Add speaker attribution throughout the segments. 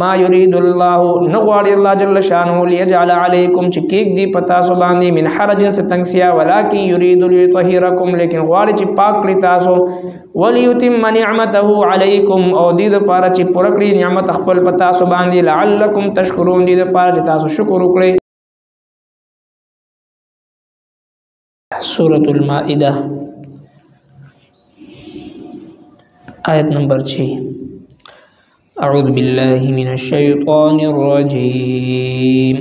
Speaker 1: ما يريد الله نغوار الله جل شانه ليجعل عليكم چکیک دی پتا سو باندې من حرج ستنگسیا ولكن يريد ليطهركم لیکن غوار چ پاک لتا سو وليتم نعمته عليكم او دې د پاره چې پوره کړی نعمت خپل پتا سو باندې لعلكم تشکرون دې د پاره چې تاسو شکر وکړئ. سورة المائدة آیت نمبر 6. أعوذ بالله من الشيطان الرجيم.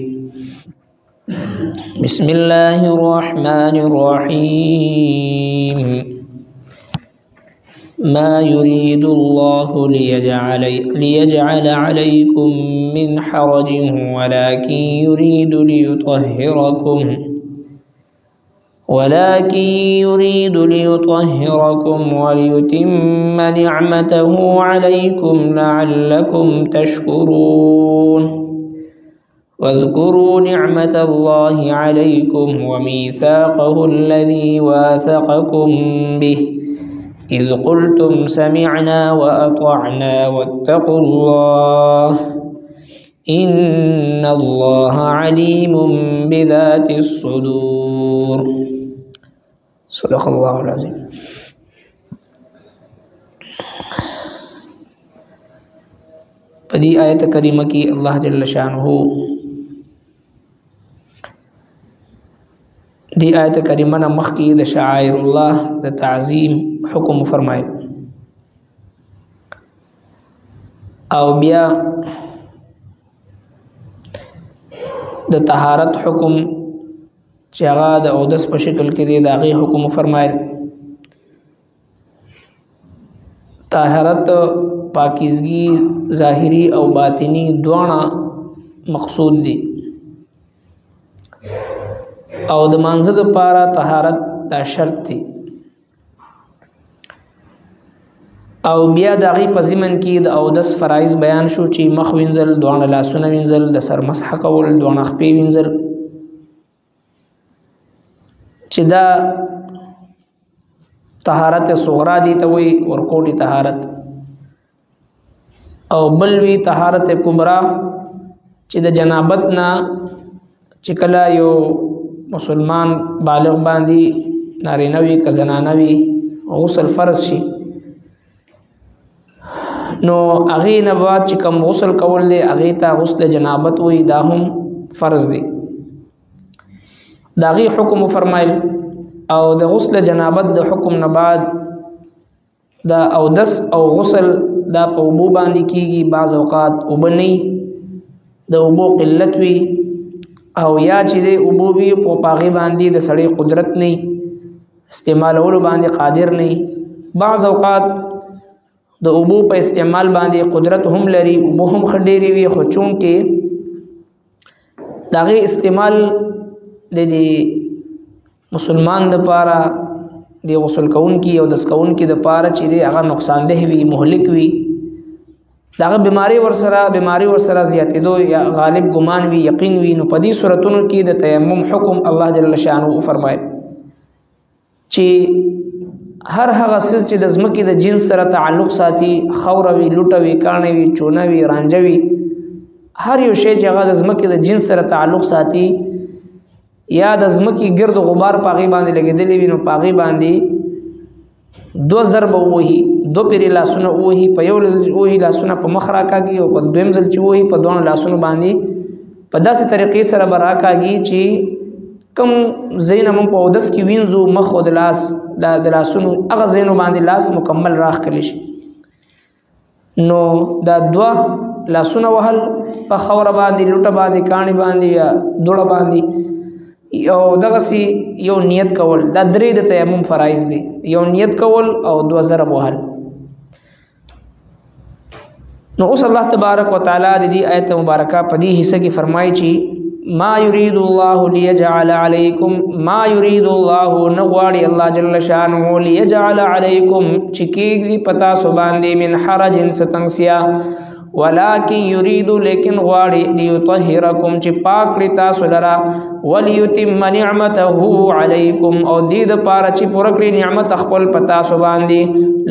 Speaker 1: بسم الله الرحمن الرحيم. ما يريد الله ليجعل عليكم من حرج ولكن يريد ليطهركم وليتم نعمته عليكم لعلكم تشكرون. واذكروا نعمة الله عليكم وميثاقه الذي واثقكم به إذ قلتم سمعنا وأطعنا واتقوا الله إن الله عليم بذات الصدور. صدق الله العظيم. پدی آیت کریمہ کی اللہ جل شانہ دی آیت کریمہ نہ مخکی د شعائر اللہ د تعظیم حکم فرمائے او بیا د طهارت حکم چې هغه د اودس په شکل کې دی د هغې حکم فرمایل. طهارت پاکیزگی ظاهری او باطنی دواړه مقصود دي او د مانځه دپاره طهارت دا شرط دی او بیا د هغې په ضمن کې د اودس فرایض بیان شو چې مخ وینځل، دواړه لاسونه وینځل، د سر مسح کول، دواړه خپې وینځل چې دا طهارت صغرا دی ته وایي ورکوټي طهارت، او بل وی طهارت کبرا چې د جنابت نه چې کله یو مسلمان بالغ باندې نارینه وي که زنانه وي غسل فرض شي نو هغې نه بعد چې کوم غسل کول دی هغې ته غسل جنابت وایي، دا هم فرض دی. د هغې حکم فرمایل او د غسل جنابت د حکم نه بعد دا اودس او غسل دا په اوبو باندې کیږي. بعض اوقات اوبه نه د اوبو قلت وي او یا چې د اوبو وي په هغې باندې د سړی قدرت نه استعمالولو باندې قادر نه. بعض اوقات د اوبو په استعمال باندې قدرت هم لري، اوبو هم ښه ډېرې وي، خو چونکې د هغې استعمال د دې مسلمان دپاره د غسل کوونکي او دس کوونکي دپاره چې دی هغه نقصان ده وي، مهلک وي، د هغه بیماري ورسره زیاتېدو یا غالب ګمان وي، یقین وي، نو په دې صورتونو کې د تیمم حکم الله جل شانه فرمایل چې هر هغه څیز چې د ځمکې د جنس سره تعلق ساتي، خوره وي، لوټه وي، کاڼه وي، چونه وي، رانجه وي، هر یو شی چې هغه د ځمکې د جنس سره تعلق ساتي یا د ځمکې ګرد غبار په هغې باندې لګېدلی وي نو په هغې باندې 2 ضربه ووهي، 2 پیرې لاسونه ووهي، په یو ځل ووهي لاسونه په مخ راکاږي او په دویم ځل چې ووهي په دواړو لاسونو باندې په داسې طریقې سره به راکاږي چې کوم ځایونه موږ په اودس کې وینځو مخ او د لاس د لاسونو هغه ځایونو باندې لاس مکمل راښکلی شي. نو دا 2 لاسونه وهل په خوره باندې، لوټه باندې، کاڼې باندې یا دوړه باندې، او دغسی یو نیت کول، دا 3 د تیمم فرایض دي، یو نیت کول او 2 ضرب وهل. نو اوس الله تبارک وتعالی د دې آیت مبارکه په دې حصہ کې فرمایي چې ما يريد الله ليجعل عليكم، ما يريد الله نغواړي الله جل شانه ليجعل عليكم چې کېږدي پتا سو باندې من حرج ستنګسیا، ولكن يريد لیکن غواړي ليطهركم چې پاک کړي تاسو لرا، وليتم نعمته عليكم او دې دپاره چې پوره کړي نعمت خپل په تاسو باندې،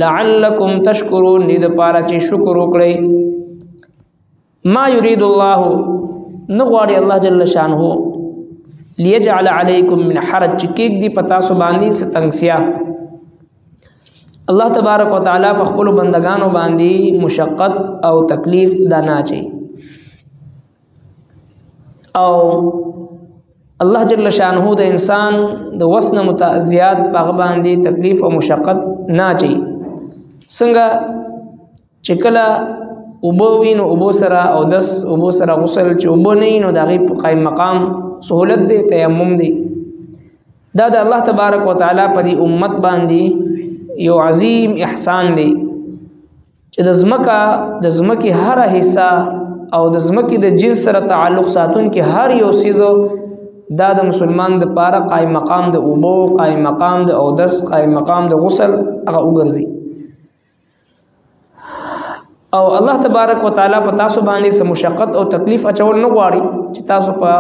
Speaker 1: لعلكم تشکرون دې دپاره چې شکر وکړئ. ما يريد الله نغواړي الله جل شانه ليجعل عليكم من حرج چکیک دی پتا سو باندې ستنګسیا الله تبارک وتعالى په خپل بندگانو باندې مشقت او تکلیف دانا چي او الله جل شانه د انسان د وسن متعزيات په باندې تکلیف او مشقت نه چي څنګه چکلا وبوین او بو سرا او دس او بو سرا غسل چې وبني نو دغه قائم مقام سہولت دی تیمم دی دا د الله تبارک وتعالى په دې امت باندې یو عظیم احسان دی چې د زمکه هر حصہ او د زمکه د جنس سره تعلق ساتون کې هر یو سیزو دا د مسلمان د پاره قائم مقام د اوبو قائم مقام د اودس قائم مقام د غسل هغه وګرځي او الله تبارک وتعالى په تاسو باندې سم مشقت او تکلیف اچول نه غواړي چې تاسو په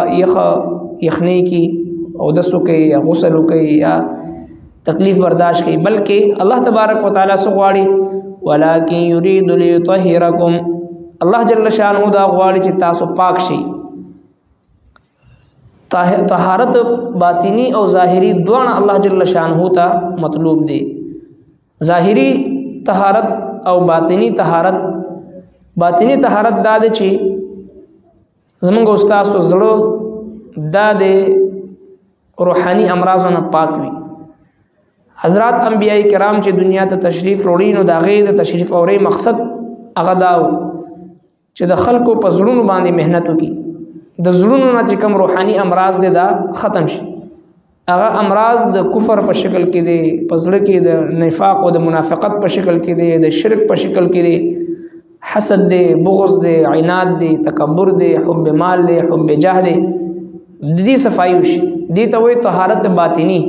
Speaker 1: یخنی کې او دسو کې یا غسل کې یا تکلیف برداشت کې بلکې الله تبارک وتعالى سو غواړي ولکن یرید لیطهرکم الله جل شانه دا غواړي چې تاسو پاک شئ طهارت باطنی او ظاهری دوه الله جل شانه ته مطلوب دي ظاهری طهارت او باطنی طهارت دا د چې زمونږ استاد زړه دا د روحاني امراضونو پاک وي حضرات انبیاء کرام چې دنیا ته تشریف وروړي نو دا غي د تشریف اوري مقصد هغه دا چې د خلکو په زړونو باندې مهنت وکړي د زړونو نه چې کوم روحاني امراض دي دا ختم شي هغه امراض د کفر په شکل کې دي په زړه کې د نفاق او د منافقت په شکل کې دي د شرک په شکل کې دي حسد دي بغض دي عناد دي تکبر دي حب مال دي حب جاه دي د دې صفایي وشي دي ته وایي طهارت باطنی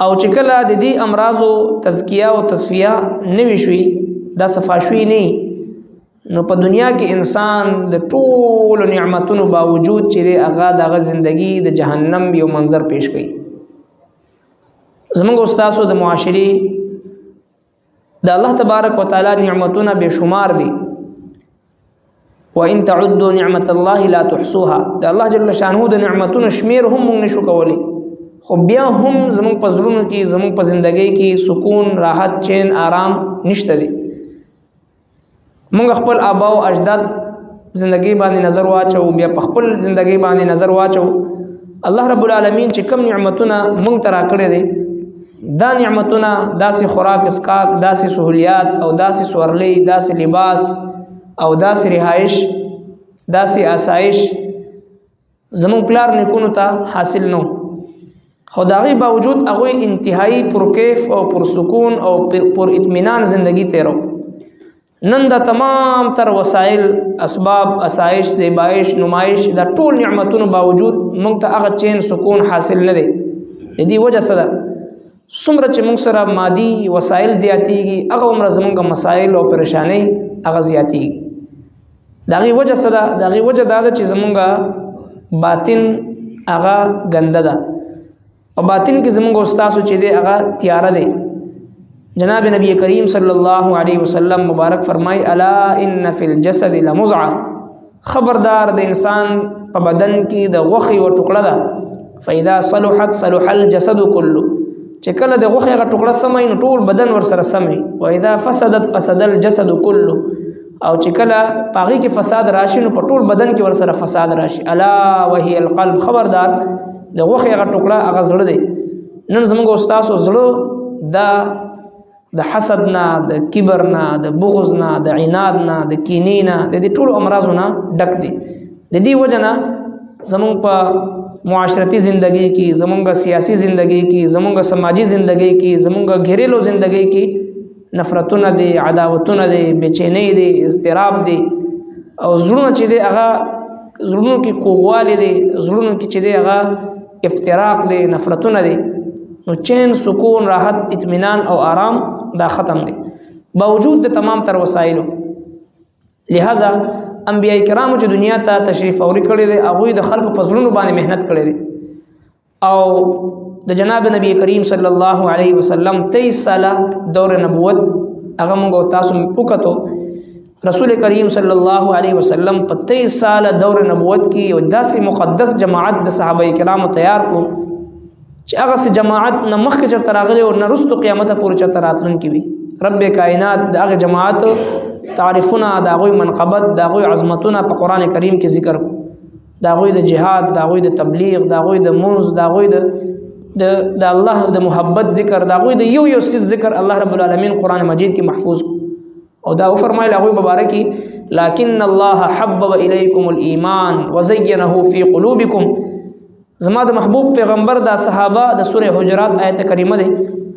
Speaker 1: او چې کله د دې امراضو تزکیه او تصفیه نه وشوي دا صفاشوي نه نو په دنیا کې انسان د ټول نعمتونو باوجود چې هغه دغه ژوندۍ د جهنم یو منظر پیش کړي زموږ استادو د معاشري د الله تبارک وتعالى نعمتونه بشمار دي وان تعدوا نعمت الله لا تحصوها د الله جل شانه د نعمتونو شمیر هم موږ نشو کولی خو بیا هم زموږ په زړونو کې زموږ په ژوندۍ کې سکون راحت چین آرام نشته دي مونږ خپل آبا او اجداد زندگی باندې نظر واچو بیا په خپل زندگی باندې نظر واچو الله رب العالمین چې کوم نعمتونه مونږ ترا کړې دي دا نعمتونه داسې خوراک اسکاک داسې سہولیات او داسې سورلی داسې لباس او داسې رهائش داسې آسایش زمون پلار نیکونو ته حاصل نو خدای باوجود هغه انتهایی پرکیف او پرسکون او پر اطمینان زندگی تیرو نن دا تمام تر وسائل اسباب آسایش زیبایش نمائش دا ټول نعمتونو باوجود موږ ته هغه چین سکون حاصل نه دی دې وجه سره څومره چې موږ سره مادي وسایل زیاتېږي هغه عمر زموږ مسائل او پریشانی هغه زیاتېږي دغه وجه سره دغه وجه دا چې زموږ باطن هغه ګنده ده او باطن کې زموږ استادو چې دی هغه تیار دی جناب نبی کریم صلی الله علیه وسلم مبارک فرمای الا ان فی الجسد لمضغه خبردار د انسان په بدن کې د غوخي او ټوکړه ده فاذا صلحت صلح الجسد كله چې کله د غوخي غ ټوکړه سمای نو ټول بدن ور سره سمي او اذا فسدت فسد الجسد كله او چې کله پاغي کې فساد راشي نو په ټول بدن کې ور سره فساد راشي الا وهي القلب خبردار د غوخي غ ټوکړه هغه زړه دی نن زموږ استاد زړه دا د حسد نه د کبر نه د بغض نه د عناد نه د کینې نه د دې ټول امراضو نه ډک دي د دې وجه نه زمونږ په معاشرتي زندگی کې زمونږ سیاسي زندگی کې زمونږ سماجی زندگی کې زمونږ گھریلو زندگی کې نفرتونه دي عداوتونه دي بېچینۍ دي اضطراب دي او زړونه چې دي هغه زړونو کې کووالی دي زړونو کې چې دي هغه افتراق دي نفرتونه دي نو چین سکون راحت اطمینان او آرام دا ختم دي باوجود د تمام تر وسایلو لہذا انبیاء کرامو چې دنیا ته تشریف اوري کړی دي هغه د خلکو په زړونو باندې مهنت کړی دي او د جناب نبی کریم صلی الله علیه وسلم 23 ساله دور نبوت هغه موږ تاسو وکړو رسول کریم صلی الله علیه وسلم په 23 سال دور نبوت کې یو داسې مقدس جماعت د صحابه کرامو تیار کړو چې هغه سي جماعت نه مخکې چې تراغلي او نه رستو قیامت پورې چې تراتلون کې وي رب کائنات د هغه جماعت تعریفونه د هغه منقبت د هغه عظمتونه په قران کریم کې ذکر د هغه د جهاد د هغه د تبلیغ د هغه د منځ د هغه د الله د محبت ذکر د هغه د یو سیس ذکر الله رب العالمین قران مجید کې محفوظ او دا فرمایله هغه مبارکي لكن الله حبب اليكم الايمان وزينه في قلوبكم زما د محبوب پیغمبر دا صحابه د سوره حجرات آیت کریمه ده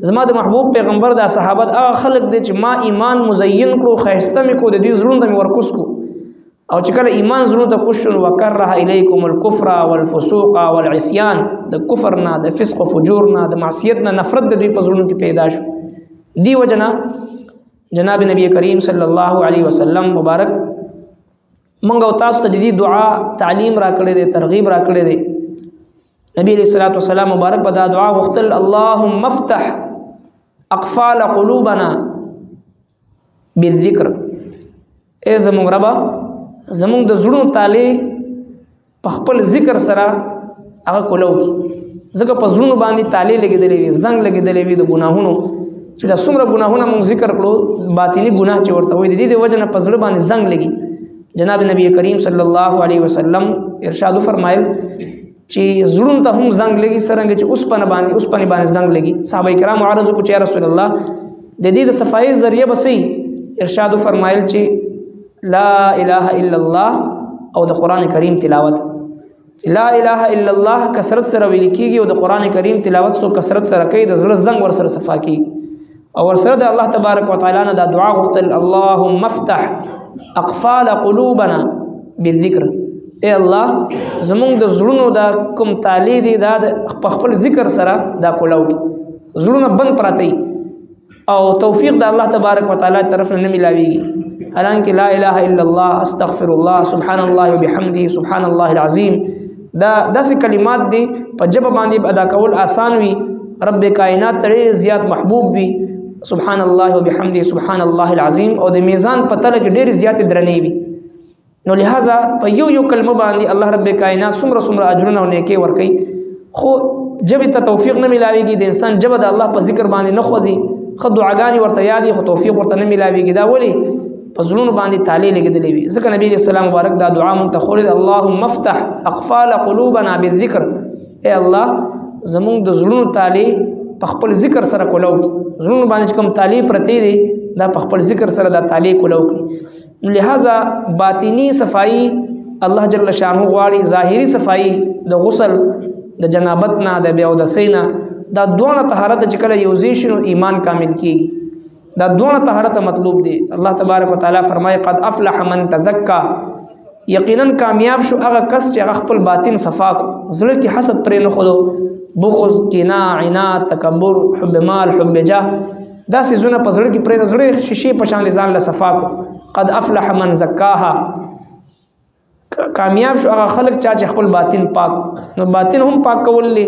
Speaker 1: زما د محبوب پیغمبر دا صحابه هغه خلق دي چې ما ایمان مزین کړو خیسته مې کو د دې زړونو ته ورکوس کو او چې کله ایمان زړونو ته کوشن وکره اليكم الكفر والفسوق والعصيان د کفر نه د فسق او فجور نه د معصیت نه نفرت د دوی په زړونو کې پیدا شو دی وجنا جناب نبی کریم صلی الله علیه وسلم مبارک منګو تاسو ته د دعا تعلیم را کړی دی ترغیب را کړی دی نبی علیہ الصلوۃ والسلام مبارک په دعا وختل اللهم افتح اقفال قلوبنا بالذکر ای زموږ رب زموږ د زړونو تالی په خپل ذکر سره هغه کولو کی ځکه په زړونو باندې تالی لګیدلې وي زنګ لګیدلې وي د ګناهونو چې دا څومره ګناهونه موږ ذکر کړو باطینی ګناه چې ورته وي د دې وجه نه په زړه باندې زنګ لګي جناب نبی کریم صلی الله علیه وسلم ارشاد فرمایل چې زړونو ته هم زنګ لګي سرنګ چې اوس پنه باندې زنګ لګي صحابه کرام عرض کو چې رسول الله د دې د صفای ذریعہ بسې ارشاد فرمایل چې لا اله الا الله او د قران کریم تلاوت لا اله الا الله کثرت سره ویل کیږي او د قران کریم تلاوت سو کثرت سره کوي د زړه زنګ ور سره صفا کیږي او ورسره د الله تبارک وتعالى نه د دعا غوښتل اللهم افتح اقفال قلوبنا بالذکر اے الله زمونږ د زړونو د کوم تالی دی دا په خپل ذکر سره دا کولو زړونه بند پراته او توفیق د الله تبارک وتعالى طرف نه ملاويږي حالانکه لا اله الا الله استغفر الله سبحان الله وبحمده سبحان الله العظیم دا داسې کلمات دي په جبه باندې ادا کول آسان وي رب کائنات ته زیات محبوب وي سبحان الله وبحمده سبحان الله العظیم او د میزان په تل کې ډېر زیات درنې وي نو لہذا په یو کلمه باندې الله رب کائنات څومره اجرونه او نیکی ورکي خو جب ته توفیق نه ملاويږي د انسان جب د الله په ذکر باندې نه خوځي خو دعاګانې ورته یادي خو توفیق ورته نه ملاويږي دا ولی په زړونو باندې تعالی لګیدلې وي ځکه نبی رسول الله مبارک دا دعا مونږ ته خوري اللهم افتح اقفال قلوبنا بالذکر اے الله زمونږ د زړونو تعالی په خپل ذکر سره کولو زړونو باندې کوم تعالی پرتی دی دا په خپل ذکر سره دا تعالی کولو لہذا باطینی صفائی الله جل شانه غواړي ظاهری صفائی د غسل د جنابت نه د بیاودسی نه دا دوه طهارت چې کله یوزي شنو ایمان کامل کیږي دا دوه طهارت مطلوب دي الله تبارک وتعالى فرمایي قد افلح من تزکا یقینا کامیاب شو هغه کس چې خپل باطن صفا کو زړه کې حسد پرې نه خلو بغض کینا عناد تکبر حب مال حب جاه دا سيزونه په زړه کې پرې زړه شیشې په شان ځان له صفا کو قد افلح من زکاها کامیاب شو هغه خلق چې خپل باطن پاک نو باطن هم پاک کول لي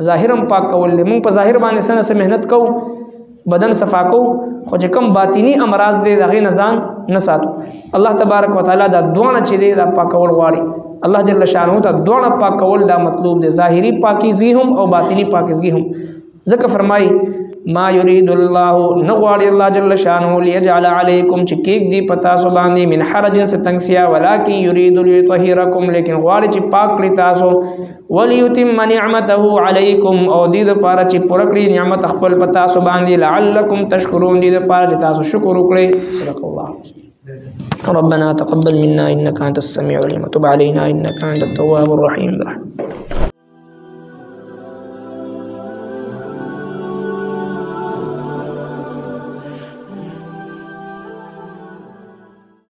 Speaker 1: ظاهر هم پاک کول لي موږ په ظاهر باندې سره مهنت کوو بدن صفا کو خو چې کوم باطینی امراض دي دغه نزان نه ساتو الله تبارک وتعالى دا دوه چې دي دا پاکول غواړي الله جل شانه ته دوه پاکول دا مطلوب دي ظاهری پاکیزی هم او باطینی پاکیزگی هم ذکر فرمای ما یرید الله نغواړي الله جل شانه ليجعل عليكم چې کېک دی پتا سو باندې من حرج سے تنگسیا ولکن یرید ليطهركم لیکن غواړي چې پاک کړی تاسو وليتم نعمته عليكم او دې د پاره چې پوره کړی نعمت خپل پتا سو باندې لعلکم تشکرون دې د پاره چې تاسو شکر وکړئ صدق الله ربنا تقبل منا انك انت السميع العليم وتب علينا انك انت التواب الرحيم